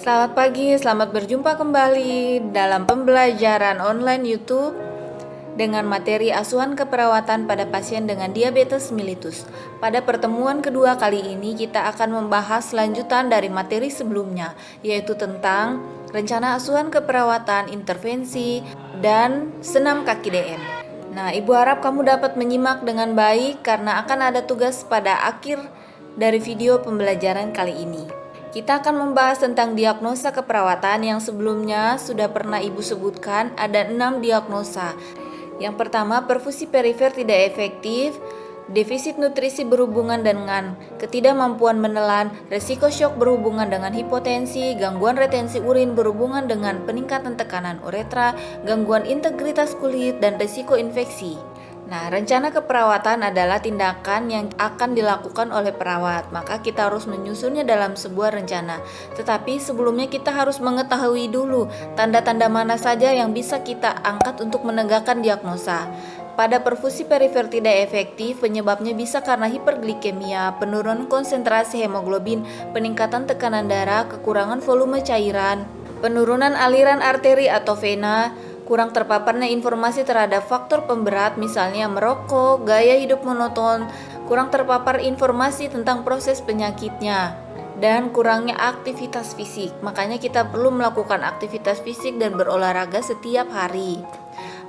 Selamat pagi, selamat berjumpa kembali dalam pembelajaran online YouTube dengan materi asuhan keperawatan pada pasien dengan diabetes mellitus. Pada pertemuan kedua kali ini kita akan membahas lanjutan dari materi sebelumnya, yaitu tentang rencana asuhan keperawatan, intervensi, dan senam kaki DM. Nah, Ibu harap kamu dapat menyimak dengan baik karena akan ada tugas pada akhir dari video pembelajaran kali ini. Kita akan membahas tentang diagnosa keperawatan yang sebelumnya sudah pernah Ibu sebutkan, ada 6 diagnosa. Yang pertama, perfusi perifer tidak efektif, defisit nutrisi berhubungan dengan ketidakmampuan menelan, resiko syok berhubungan dengan hipotensi, gangguan retensi urin berhubungan dengan peningkatan tekanan uretra, gangguan integritas kulit, dan resiko infeksi. Nah, rencana keperawatan adalah tindakan yang akan dilakukan oleh perawat, maka kita harus menyusunnya dalam sebuah rencana. Tetapi sebelumnya kita harus mengetahui dulu tanda-tanda mana saja yang bisa kita angkat untuk menegakkan diagnosa. Pada perfusi perifer tidak efektif, penyebabnya bisa karena hiperglikemia, penurunan konsentrasi hemoglobin, peningkatan tekanan darah, kekurangan volume cairan, penurunan aliran arteri atau vena, kurang terpaparnya informasi terhadap faktor pemberat misalnya merokok, gaya hidup monoton, kurang terpapar informasi tentang proses penyakitnya, dan kurangnya aktivitas fisik. Makanya kita perlu melakukan aktivitas fisik dan berolahraga setiap hari.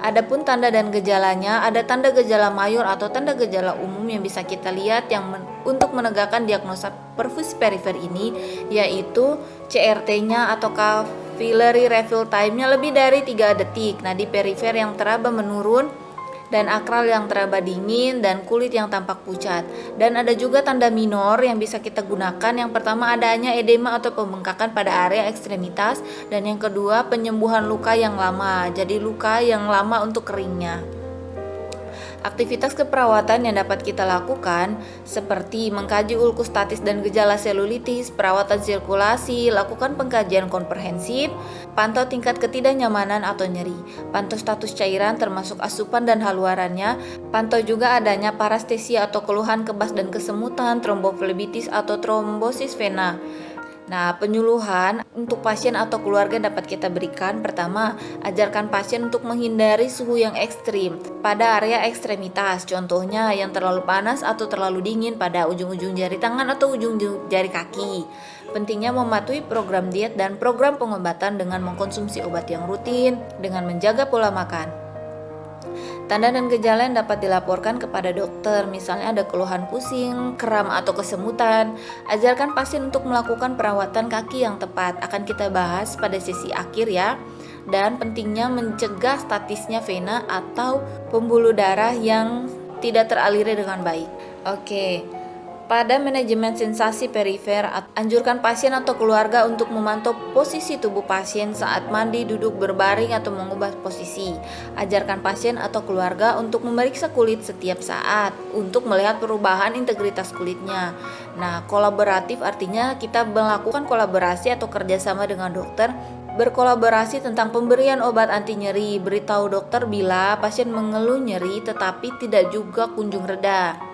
Adapun tanda dan gejalanya, ada tanda gejala mayor atau tanda gejala umum yang bisa kita lihat untuk menegakkan diagnosa perfusi perifer ini, yaitu CRT-nya atau capillary refill time-nya lebih dari 3 detik. Nah, di perifer yang teraba menurun dan akral yang teraba dingin dan kulit yang tampak pucat. Dan ada juga tanda minor yang bisa kita gunakan. Yang pertama, adanya edema atau pembengkakan pada area ekstremitas, dan yang kedua, penyembuhan luka yang lama. Jadi luka yang lama untuk keringnya. Aktivitas keperawatan yang dapat kita lakukan seperti mengkaji ulkustatis dan gejala selulitis, perawatan sirkulasi, lakukan pengkajian komprehensif, pantau tingkat ketidaknyamanan atau nyeri, pantau status cairan termasuk asupan dan haluarannya, pantau juga adanya parestesia atau keluhan kebas dan kesemutan, tromboflebitis atau trombosis vena. Nah, penyuluhan untuk pasien atau keluarga dapat kita berikan. Pertama, ajarkan pasien untuk menghindari suhu yang ekstrim pada area ekstremitas. Contohnya yang terlalu panas atau terlalu dingin pada ujung-ujung jari tangan atau ujung jari kaki. Pentingnya mematuhi program diet dan program pengobatan dengan mengkonsumsi obat yang rutin, dengan menjaga pola makan. Tanda dan gejala yang dapat dilaporkan kepada dokter, misalnya ada keluhan pusing, kram atau kesemutan. Ajarkan pasien untuk melakukan perawatan kaki yang tepat. Akan kita bahas pada sesi akhir ya. Dan pentingnya mencegah statisnya vena atau pembuluh darah yang tidak teraliri dengan baik. Oke. Pada manajemen sensasi perifer, anjurkan pasien atau keluarga untuk memantau posisi tubuh pasien saat mandi, duduk, berbaring, atau mengubah posisi. Ajarkan pasien atau keluarga untuk memeriksa kulit setiap saat untuk melihat perubahan integritas kulitnya. Nah, kolaboratif artinya kita melakukan kolaborasi atau kerjasama dengan dokter, berkolaborasi tentang pemberian obat anti nyeri. Beritahu dokter bila pasien mengeluh nyeri tetapi tidak juga kunjung reda.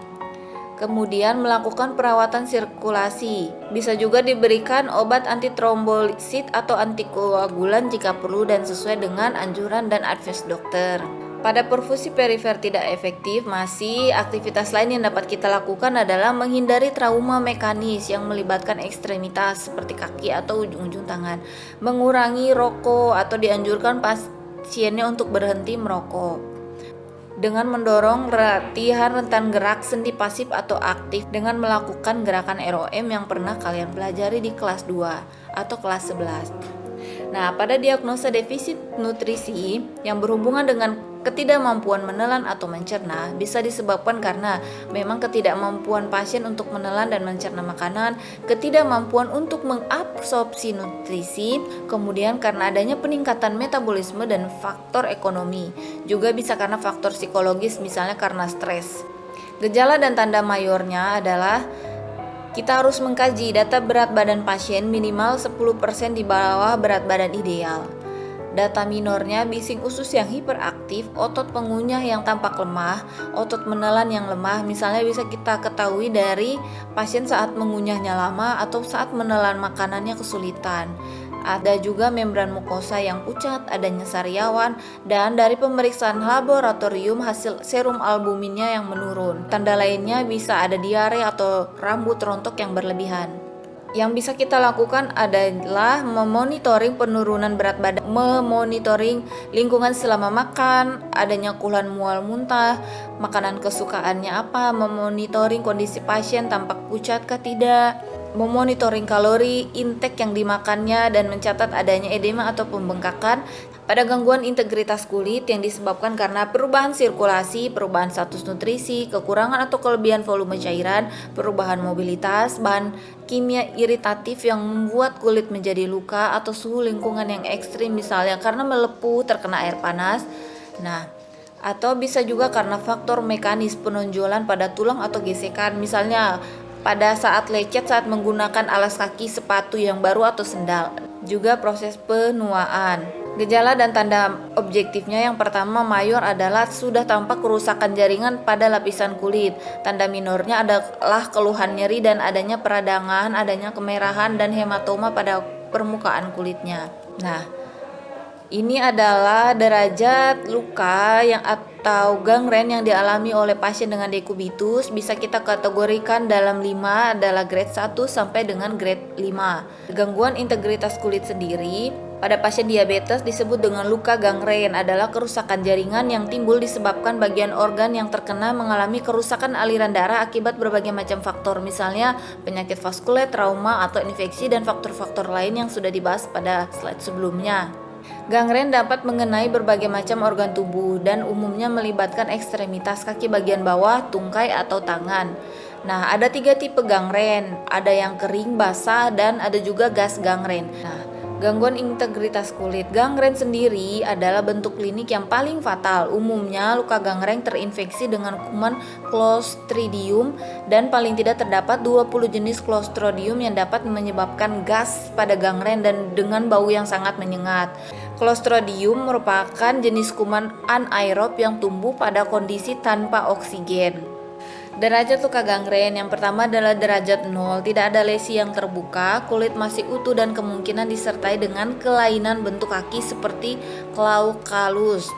Kemudian melakukan perawatan sirkulasi. Bisa juga diberikan obat antitrombosit atau antikoagulan jika perlu dan sesuai dengan anjuran dan advice dokter. Pada perfusi perifer tidak efektif, masih aktivitas lain yang dapat kita lakukan adalah menghindari trauma mekanis yang melibatkan ekstremitas seperti kaki atau ujung-ujung tangan. Mengurangi rokok atau dianjurkan pasiennya untuk berhenti merokok. Dengan mendorong latihan rentan gerak sendi pasif atau aktif dengan melakukan gerakan ROM yang pernah kalian pelajari di kelas 2 atau kelas 11. Nah, pada diagnosa defisit nutrisi yang berhubungan dengan ketidakmampuan menelan atau mencerna bisa disebabkan karena memang ketidakmampuan pasien untuk menelan dan mencerna makanan, ketidakmampuan untuk mengabsorpsi nutrisi, kemudian karena adanya peningkatan metabolisme dan faktor ekonomi. Juga bisa karena faktor psikologis, misalnya karena stres. Gejala dan tanda mayornya adalah kita harus mengkaji data berat badan pasien minimal 10% di bawah berat badan ideal. Data minornya bising usus yang hiperaktif, otot pengunyah yang tampak lemah, otot menelan yang lemah. Misalnya bisa kita ketahui dari pasien saat mengunyahnya lama atau saat menelan makanannya kesulitan. Ada juga membran mukosa yang pucat, adanya sariawan, dan dari pemeriksaan laboratorium hasil serum albuminnya yang menurun. Tanda lainnya bisa ada diare atau rambut rontok yang berlebihan. Yang bisa kita lakukan adalah memonitoring penurunan berat badan, memonitoring lingkungan selama makan, adanya keluhan mual muntah, makanan kesukaannya apa, memonitoring kondisi pasien tampak pucat kah tidak, memonitoring kalori intake yang dimakannya, dan mencatat adanya edema atau pembengkakan pada gangguan integritas kulit yang disebabkan karena perubahan sirkulasi, perubahan status nutrisi, kekurangan atau kelebihan volume cairan, perubahan mobilitas, bahan kimia iritatif yang membuat kulit menjadi luka, atau suhu lingkungan yang ekstrim misalnya karena melepuh, terkena air panas. Nah, atau bisa juga karena faktor mekanis penonjolan pada tulang atau gesekan, misalnya pada saat lecet saat menggunakan alas kaki, sepatu yang baru atau sendal. Juga proses penuaan. Gejala dan tanda objektifnya yang pertama mayor adalah sudah tampak kerusakan jaringan pada lapisan kulit. Tanda minornya adalah keluhan nyeri dan adanya peradangan, adanya kemerahan dan hematoma pada permukaan kulitnya. Nah, ini adalah derajat luka yang atau gangren yang dialami oleh pasien dengan dekubitus. Bisa kita kategorikan dalam 5 adalah grade 1 sampai dengan grade 5. Gangguan integritas kulit sendiri pada pasien diabetes disebut dengan luka gangren, adalah kerusakan jaringan yang timbul disebabkan bagian organ yang terkena mengalami kerusakan aliran darah akibat berbagai macam faktor, misalnya penyakit vaskuler, trauma, atau infeksi, dan faktor-faktor lain yang sudah dibahas pada slide sebelumnya. Gangren dapat mengenai berbagai macam organ tubuh dan umumnya melibatkan ekstremitas kaki bagian bawah, tungkai, atau tangan. Nah, ada 3 tipe gangren, ada yang kering, basah, dan ada juga gas gangren. Nah, gangguan integritas kulit. Gangren sendiri adalah bentuk klinik yang paling fatal. Umumnya luka gangren terinfeksi dengan kuman Clostridium dan paling tidak terdapat 20 jenis Clostridium yang dapat menyebabkan gas pada gangren dan dengan bau yang sangat menyengat. Clostridium merupakan jenis kuman anaerob yang tumbuh pada kondisi tanpa oksigen. Derajat luka gangren yang pertama adalah derajat 0, tidak ada lesi yang terbuka, kulit masih utuh dan kemungkinan disertai dengan kelainan bentuk kaki seperti glaucus.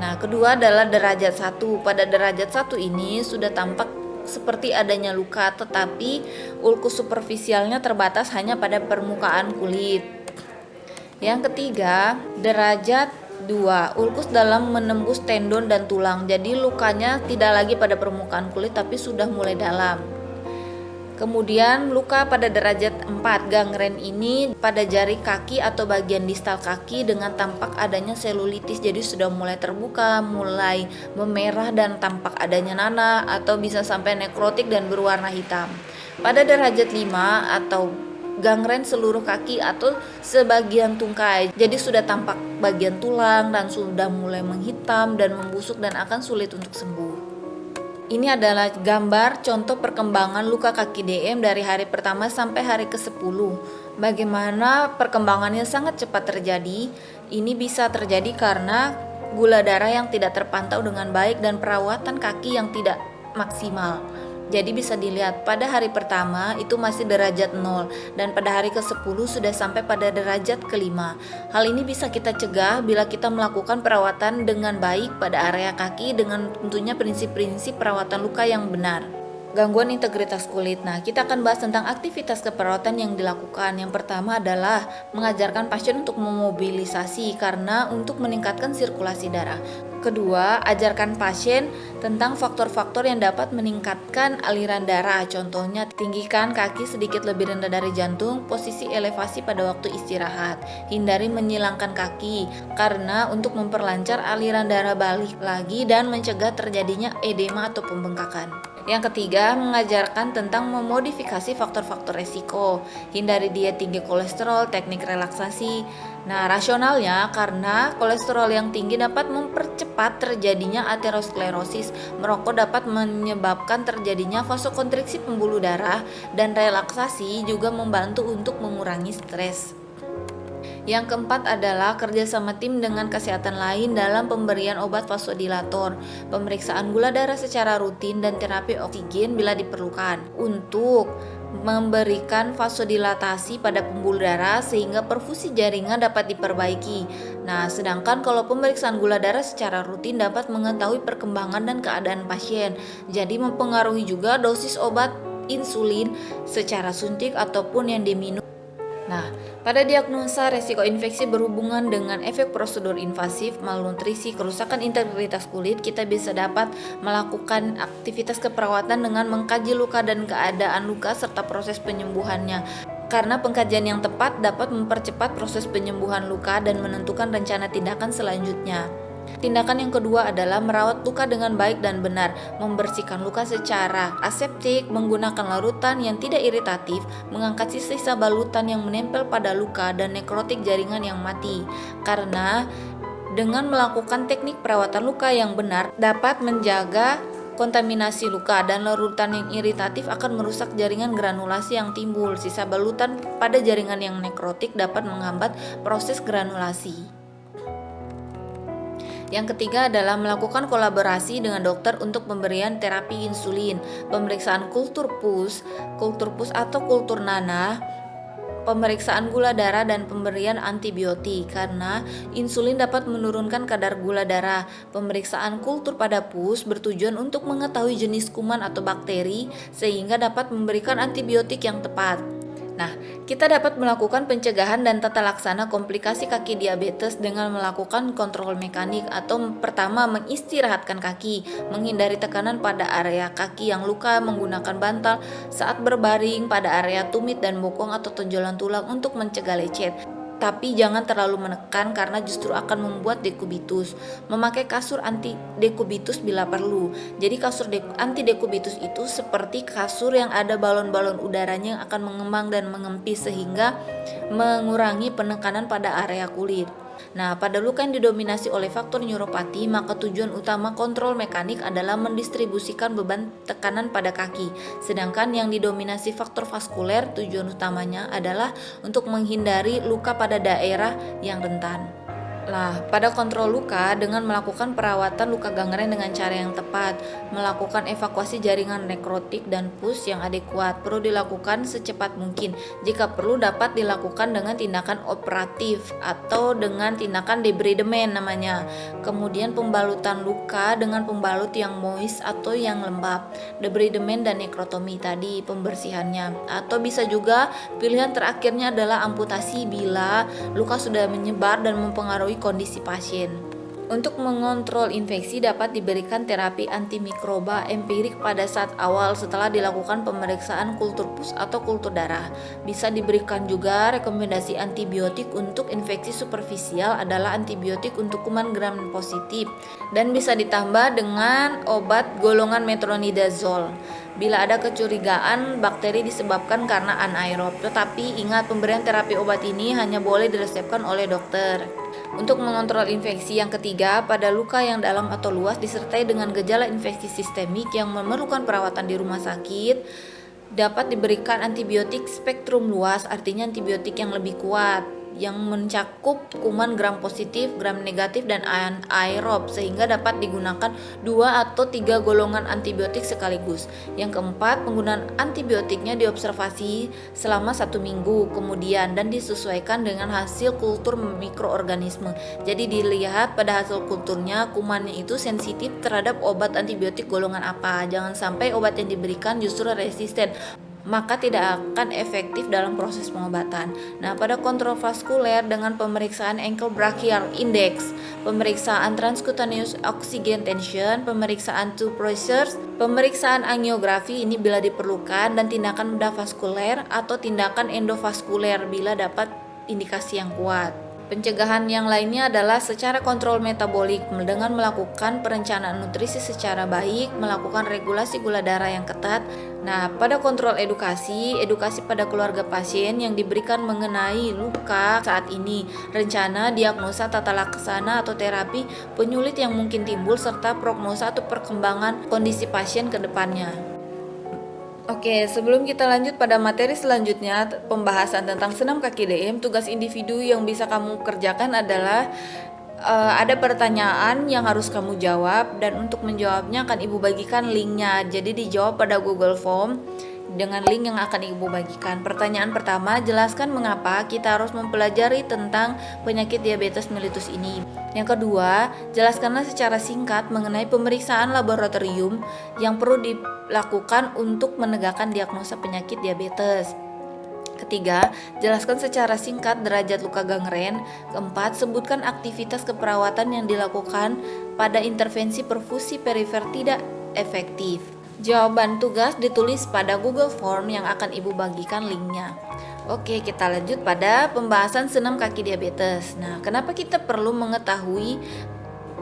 Nah, kedua adalah derajat 1. Pada derajat 1 ini sudah tampak seperti adanya luka, tetapi ulkus superficialnya terbatas hanya pada permukaan kulit. Yang ketiga, derajat 2, ulkus dalam menembus tendon dan tulang. Jadi lukanya tidak lagi pada permukaan kulit tapi sudah mulai dalam. Kemudian luka pada derajat 4, gangren ini pada jari kaki atau bagian distal kaki dengan tampak adanya selulitis, jadi sudah mulai terbuka, mulai memerah dan tampak adanya nanah atau bisa sampai nekrotik dan berwarna hitam. Pada derajat 5 atau gangren seluruh kaki atau sebagian tungkai, jadi sudah tampak bagian tulang dan sudah mulai menghitam dan membusuk dan akan sulit untuk sembuh. Ini adalah gambar contoh perkembangan luka kaki DM dari hari pertama sampai hari ke-10. Bagaimana perkembangannya sangat cepat terjadi. Ini bisa terjadi karena gula darah yang tidak terpantau dengan baik dan perawatan kaki yang tidak maksimal. Jadi bisa dilihat pada hari pertama itu masih derajat 0 dan pada hari ke-10 sudah sampai pada derajat ke-5. Hal ini bisa kita cegah bila kita melakukan perawatan dengan baik pada area kaki dengan tentunya prinsip-prinsip perawatan luka yang benar. Gangguan integritas kulit. Nah, kita akan bahas tentang aktivitas keperawatan yang dilakukan. Yang pertama adalah mengajarkan pasien untuk memobilisasi karena untuk meningkatkan sirkulasi darah. Kedua, ajarkan pasien tentang faktor-faktor yang dapat meningkatkan aliran darah. Contohnya, tinggikan kaki sedikit lebih rendah dari jantung, posisi elevasi pada waktu istirahat. Hindari menyilangkan kaki karena untuk memperlancar aliran darah balik lagi dan mencegah terjadinya edema atau pembengkakan. Yang ketiga, mengajarkan tentang memodifikasi faktor-faktor resiko. Hindari diet tinggi kolesterol, teknik relaksasi. Nah, rasionalnya karena kolesterol yang tinggi dapat mempercepat terjadinya aterosklerosis. Merokok dapat menyebabkan terjadinya vasokonstriksi pembuluh darah dan relaksasi juga membantu untuk mengurangi stres. Yang keempat adalah kerjasama tim dengan kesehatan lain dalam pemberian obat vasodilator, pemeriksaan gula darah secara rutin, dan terapi oksigen bila diperlukan. Untuk memberikan vasodilatasi pada pembuluh darah sehingga perfusi jaringan dapat diperbaiki. Nah, sedangkan kalau pemeriksaan gula darah secara rutin dapat mengetahui perkembangan dan keadaan pasien. Jadi mempengaruhi juga dosis obat insulin secara suntik ataupun yang diminum. Nah, pada diagnosa resiko infeksi berhubungan dengan efek prosedur invasif, malnutrisi, kerusakan integritas kulit, kita bisa dapat melakukan aktivitas keperawatan dengan mengkaji luka dan keadaan luka serta proses penyembuhannya. Karena pengkajian yang tepat dapat mempercepat proses penyembuhan luka dan menentukan rencana tindakan selanjutnya. Tindakan yang kedua adalah merawat luka dengan baik dan benar, membersihkan luka secara aseptik, menggunakan larutan yang tidak iritatif, mengangkat sisa balutan yang menempel pada luka dan nekrotik jaringan yang mati. Karena dengan melakukan teknik perawatan luka yang benar dapat menjaga kontaminasi luka dan larutan yang iritatif akan merusak jaringan granulasi yang timbul. Sisa balutan pada jaringan yang nekrotik dapat menghambat proses granulasi. Yang ketiga adalah melakukan kolaborasi dengan dokter untuk pemberian terapi insulin, pemeriksaan kultur pus atau kultur nanah, pemeriksaan gula darah dan pemberian antibiotik karena insulin dapat menurunkan kadar gula darah. Pemeriksaan kultur pada pus bertujuan untuk mengetahui jenis kuman atau bakteri sehingga dapat memberikan antibiotik yang tepat. Nah, kita dapat melakukan pencegahan dan tata laksana komplikasi kaki diabetes dengan melakukan kontrol mekanik atau pertama mengistirahatkan kaki, menghindari tekanan pada area kaki yang luka menggunakan bantal saat berbaring pada area tumit dan bokong atau tonjolan tulang untuk mencegah lecet. Tapi jangan terlalu menekan karena justru akan membuat dekubitus. Memakai kasur anti dekubitus bila perlu. Jadi kasur anti dekubitus itu seperti kasur yang ada balon-balon udaranya yang akan mengembang dan mengempis sehingga mengurangi penekanan pada area kulit. Nah, pada luka yang didominasi oleh faktor neuropati, maka tujuan utama kontrol mekanik adalah mendistribusikan beban tekanan pada kaki. Sedangkan yang didominasi faktor vaskuler, tujuan utamanya adalah untuk menghindari luka pada daerah yang rentan. Nah, pada kontrol luka dengan melakukan perawatan luka gangren dengan cara yang tepat, melakukan evakuasi jaringan nekrotik dan pus yang adekuat perlu dilakukan secepat mungkin. Jika perlu dapat dilakukan dengan tindakan operatif atau dengan tindakan debridement namanya. Kemudian pembalutan luka dengan pembalut yang moist atau yang lembab, debridement dan nekrotomi tadi pembersihannya. Atau bisa juga pilihan terakhirnya adalah amputasi bila luka sudah menyebar dan mempengaruhi kondisi pasien. Untuk mengontrol infeksi dapat diberikan terapi antimikroba empirik pada saat awal setelah dilakukan pemeriksaan kultur pus atau kultur darah. Bisa diberikan juga rekomendasi antibiotik untuk infeksi superficial adalah antibiotik untuk kuman gram positif dan bisa ditambah dengan obat golongan metronidazole. Bila ada kecurigaan bakteri disebabkan karena anaerob, tetapi ingat pemberian terapi obat ini hanya boleh diresepkan oleh dokter. Untuk mengontrol infeksi yang ketiga, pada luka yang dalam atau luas disertai dengan gejala infeksi sistemik yang memerlukan perawatan di rumah sakit, dapat diberikan antibiotik spektrum luas, artinya antibiotik yang lebih kuat, yang mencakup kuman gram positif, gram negatif, dan anaerob sehingga dapat digunakan 2 atau 3 golongan antibiotik sekaligus. Yang keempat, penggunaan antibiotiknya diobservasi selama 1 minggu kemudian dan disesuaikan dengan hasil kultur mikroorganisme. Jadi dilihat pada hasil kulturnya kumannya itu sensitif terhadap obat antibiotik golongan apa. Jangan sampai obat yang diberikan justru resisten, maka tidak akan efektif dalam proses pengobatan. Nah, pada kontrol vaskuler dengan pemeriksaan ankle brachial index, pemeriksaan transcutaneous oxygen tension, pemeriksaan tube pressures, pemeriksaan angiografi ini bila diperlukan, dan tindakan bedah vaskuler atau tindakan endovaskuler bila dapat indikasi yang kuat. Pencegahan yang lainnya adalah secara kontrol metabolik dengan melakukan perencanaan nutrisi secara baik, melakukan regulasi gula darah yang ketat. Nah, pada kontrol edukasi pada keluarga pasien yang diberikan mengenai luka saat ini, rencana, diagnosa, tata laksana atau terapi penyulit yang mungkin timbul, serta prognosa atau perkembangan kondisi pasien ke depannya. Oke, sebelum kita lanjut pada materi selanjutnya, pembahasan tentang senam kaki DM, tugas individu yang bisa kamu kerjakan adalah ada pertanyaan yang harus kamu jawab, dan untuk menjawabnya akan Ibu bagikan linknya. Jadi dijawab pada Google Form dengan link yang akan Ibu bagikan. Pertanyaan pertama, jelaskan mengapa kita harus mempelajari tentang penyakit diabetes mellitus ini. Yang kedua, jelaskanlah secara singkat mengenai pemeriksaan laboratorium yang perlu dilakukan untuk menegakkan diagnosa penyakit diabetes. Ketiga, jelaskan secara singkat derajat luka gangren. Keempat, sebutkan aktivitas keperawatan yang dilakukan pada intervensi perfusi perifer tidak efektif. Jawaban tugas ditulis pada Google Form yang akan Ibu bagikan linknya. Oke, kita lanjut pada pembahasan senam kaki diabetes. Nah, kenapa kita perlu mengetahui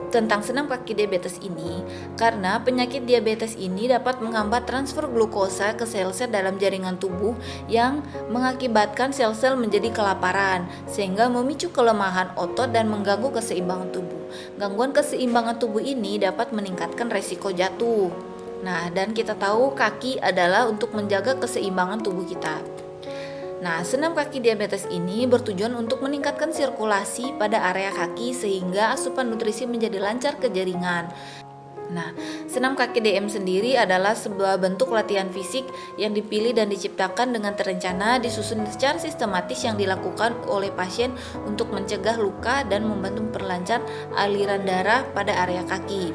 tentang senam kaki diabetes ini? Karena penyakit diabetes ini dapat menghambat transfer glukosa ke sel-sel dalam jaringan tubuh yang mengakibatkan sel-sel menjadi kelaparan, sehingga memicu kelemahan otot dan mengganggu keseimbangan tubuh. Gangguan keseimbangan tubuh ini dapat meningkatkan resiko jatuh. Nah, dan kita tahu kaki adalah untuk menjaga keseimbangan tubuh kita. Nah, senam kaki diabetes ini bertujuan untuk meningkatkan sirkulasi pada area kaki sehingga asupan nutrisi menjadi lancar ke jaringan. Nah, senam kaki DM sendiri adalah sebuah bentuk latihan fisik yang dipilih dan diciptakan dengan terencana, disusun secara sistematis yang dilakukan oleh pasien untuk mencegah luka dan membantu memperlancar aliran darah pada area kaki.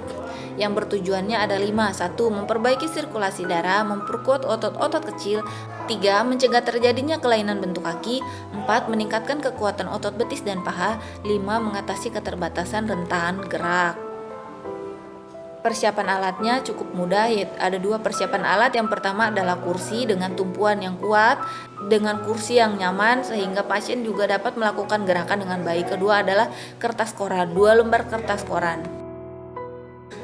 Yang bertujuannya ada 5. 1. Memperbaiki sirkulasi darah, memperkuat otot-otot kecil. 3. Mencegah terjadinya kelainan bentuk kaki. 4. Meningkatkan kekuatan otot betis dan paha. 5. Mengatasi keterbatasan rentan gerak. Persiapan alatnya cukup mudah, yaitu ada 2 persiapan alat. Yang pertama adalah kursi dengan tumpuan yang kuat, dengan kursi yang nyaman sehingga pasien juga dapat melakukan gerakan dengan baik. Kedua adalah kertas koran, 2 lembar kertas koran.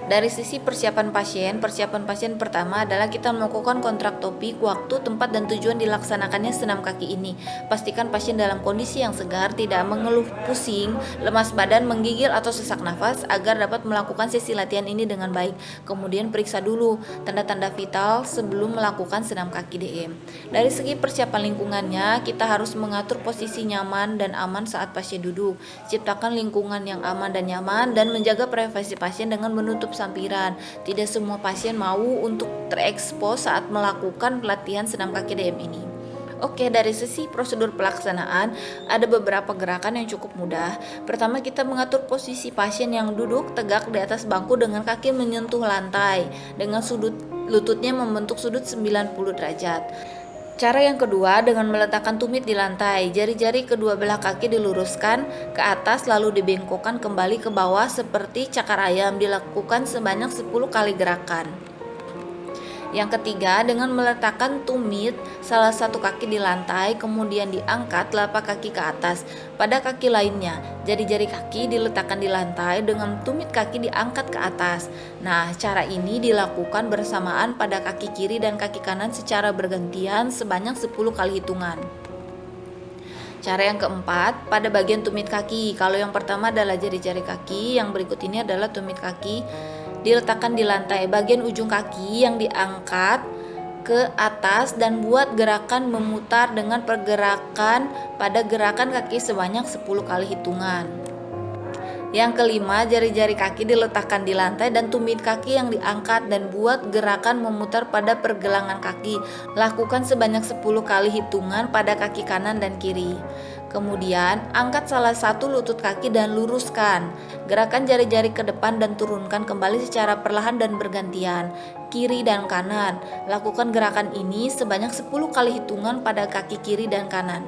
Dari sisi persiapan pasien pertama adalah kita melakukan kontrak topik, waktu, tempat, dan tujuan dilaksanakannya senam kaki ini. Pastikan pasien dalam kondisi yang segar, tidak mengeluh pusing, lemas badan, menggigil, atau sesak nafas agar dapat melakukan sesi latihan ini dengan baik. Kemudian periksa dulu tanda-tanda vital sebelum melakukan senam kaki DM. Dari segi persiapan lingkungannya, kita harus mengatur posisi nyaman dan aman saat pasien duduk. Ciptakan lingkungan yang aman dan nyaman dan menjaga privasi pasien dengan menutup sampiran. Tidak semua pasien mau untuk terekspos saat melakukan pelatihan senam kaki DM ini. Oke, dari sisi prosedur pelaksanaan, ada beberapa gerakan yang cukup mudah. Pertama, kita mengatur posisi pasien yang duduk tegak di atas bangku dengan kaki menyentuh lantai, dengan sudut lututnya membentuk sudut 90 derajat. Cara yang kedua, dengan meletakkan tumit di lantai, jari-jari kedua belah kaki diluruskan ke atas lalu dibengkokkan kembali ke bawah seperti cakar ayam, dilakukan sebanyak 10 kali gerakan. Yang ketiga, dengan meletakkan tumit salah satu kaki di lantai, kemudian diangkat telapak kaki ke atas. Pada kaki lainnya, jari-jari kaki diletakkan di lantai dengan tumit kaki diangkat ke atas. Nah, cara ini dilakukan bersamaan pada kaki kiri dan kaki kanan secara bergantian sebanyak 10 kali hitungan. Cara yang keempat, pada bagian tumit kaki. Kalau yang pertama adalah jari-jari kaki, yang berikut ini adalah tumit kaki. Diletakkan di lantai, bagian ujung kaki yang diangkat ke atas dan buat gerakan memutar dengan pergerakan pada gerakan kaki sebanyak 10 kali hitungan. Yang kelima, jari-jari kaki diletakkan di lantai dan tumit kaki yang diangkat dan buat gerakan memutar pada pergelangan kaki. Lakukan sebanyak 10 kali hitungan pada kaki kanan dan kiri. Kemudian, angkat salah satu lutut kaki dan luruskan. Gerakan jari-jari ke depan dan turunkan kembali secara perlahan dan bergantian, kiri dan kanan. Lakukan gerakan ini sebanyak 10 kali hitungan pada kaki kiri dan kanan.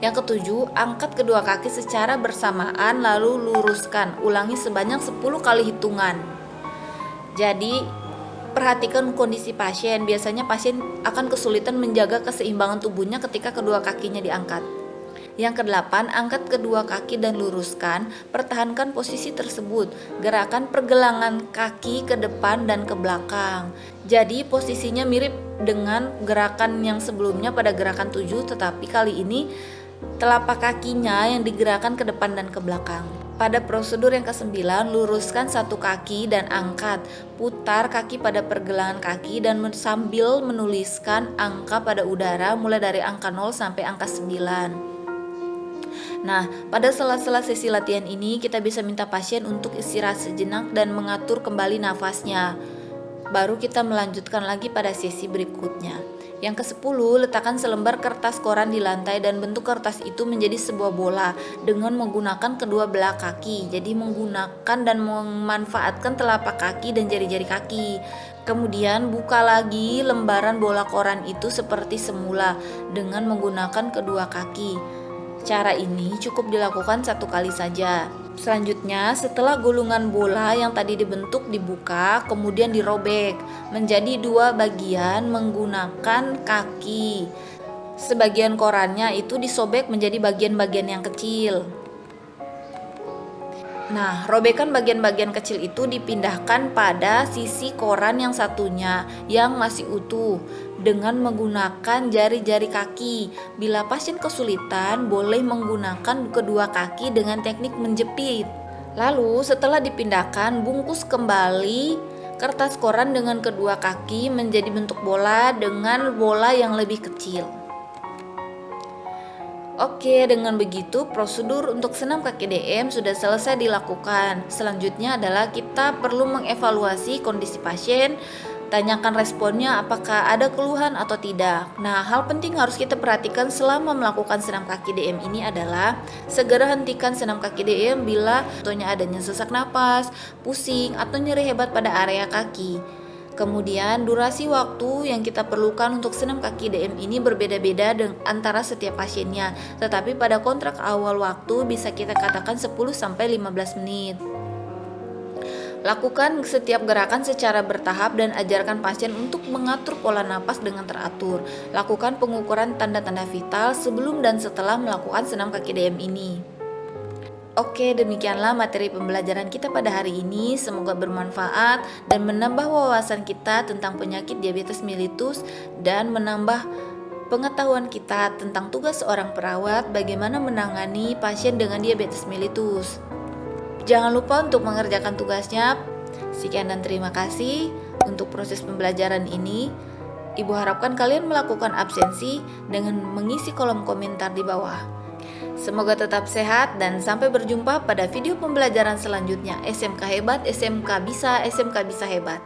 Yang ketujuh, angkat kedua kaki secara bersamaan lalu luruskan. Ulangi sebanyak 10 kali hitungan. Jadi, perhatikan kondisi pasien. Biasanya pasien akan kesulitan menjaga keseimbangan tubuhnya ketika kedua kakinya diangkat. Yang kedelapan, angkat kedua kaki dan luruskan. Pertahankan posisi tersebut. Gerakan pergelangan kaki ke depan dan ke belakang. Jadi posisinya mirip dengan gerakan yang sebelumnya pada gerakan 7, tetapi kali ini telapak kakinya yang digerakkan ke depan dan ke belakang. Pada prosedur yang ke-9, luruskan satu kaki dan angkat. Putar kaki pada pergelangan kaki dan sambil menuliskan angka pada udara mulai dari angka 0 sampai angka 9. Nah, pada sela-sela sesi latihan ini kita bisa minta pasien untuk istirahat sejenak dan mengatur kembali nafasnya. Baru kita melanjutkan lagi pada sesi berikutnya. Yang ke-10, letakkan selembar kertas koran di lantai dan bentuk kertas itu menjadi sebuah bola dengan menggunakan kedua belah kaki. Jadi menggunakan dan memanfaatkan telapak kaki dan jari-jari kaki. Kemudian buka lagi lembaran bola koran itu seperti semula dengan menggunakan kedua kaki. Cara ini cukup dilakukan 1 kali saja. Selanjutnya, setelah gulungan bola yang tadi dibentuk dibuka, kemudian dirobek menjadi 2 bagian menggunakan kaki. Sebagian korannya itu disobek menjadi bagian-bagian yang kecil. Nah, robekan bagian-bagian kecil itu dipindahkan pada sisi koran yang satunya yang masih utuh dengan menggunakan jari-jari kaki. Bila pasien kesulitan, boleh menggunakan kedua kaki dengan teknik menjepit. Lalu, setelah dipindahkan, bungkus kembali kertas koran dengan kedua kaki menjadi bentuk bola dengan bola yang lebih kecil. Oke, dengan begitu prosedur untuk senam kaki DM sudah selesai dilakukan. Selanjutnya adalah kita perlu mengevaluasi kondisi pasien, tanyakan responnya apakah ada keluhan atau tidak. Nah, hal penting harus kita perhatikan selama melakukan senam kaki DM ini adalah segera hentikan senam kaki DM bila contohnya adanya sesak napas, pusing, atau nyeri hebat pada area kaki. Kemudian durasi waktu yang kita perlukan untuk senam kaki DM ini berbeda-beda antara setiap pasiennya. Tetapi pada kontrak awal waktu bisa kita katakan 10-15 menit. Lakukan setiap gerakan secara bertahap dan ajarkan pasien untuk mengatur pola napas dengan teratur. Lakukan pengukuran tanda-tanda vital sebelum dan setelah melakukan senam kaki DM ini. Oke, demikianlah materi pembelajaran kita pada hari ini. Semoga bermanfaat dan menambah wawasan kita tentang penyakit diabetes mellitus dan menambah pengetahuan kita tentang tugas seorang perawat bagaimana menangani pasien dengan diabetes mellitus. Jangan lupa untuk mengerjakan tugasnya. Sekian dan terima kasih untuk proses pembelajaran ini. Ibu harapkan kalian melakukan absensi dengan mengisi kolom komentar di bawah. Semoga tetap sehat dan sampai berjumpa pada video pembelajaran selanjutnya. SMK Hebat, SMK Bisa, SMK Bisa Hebat.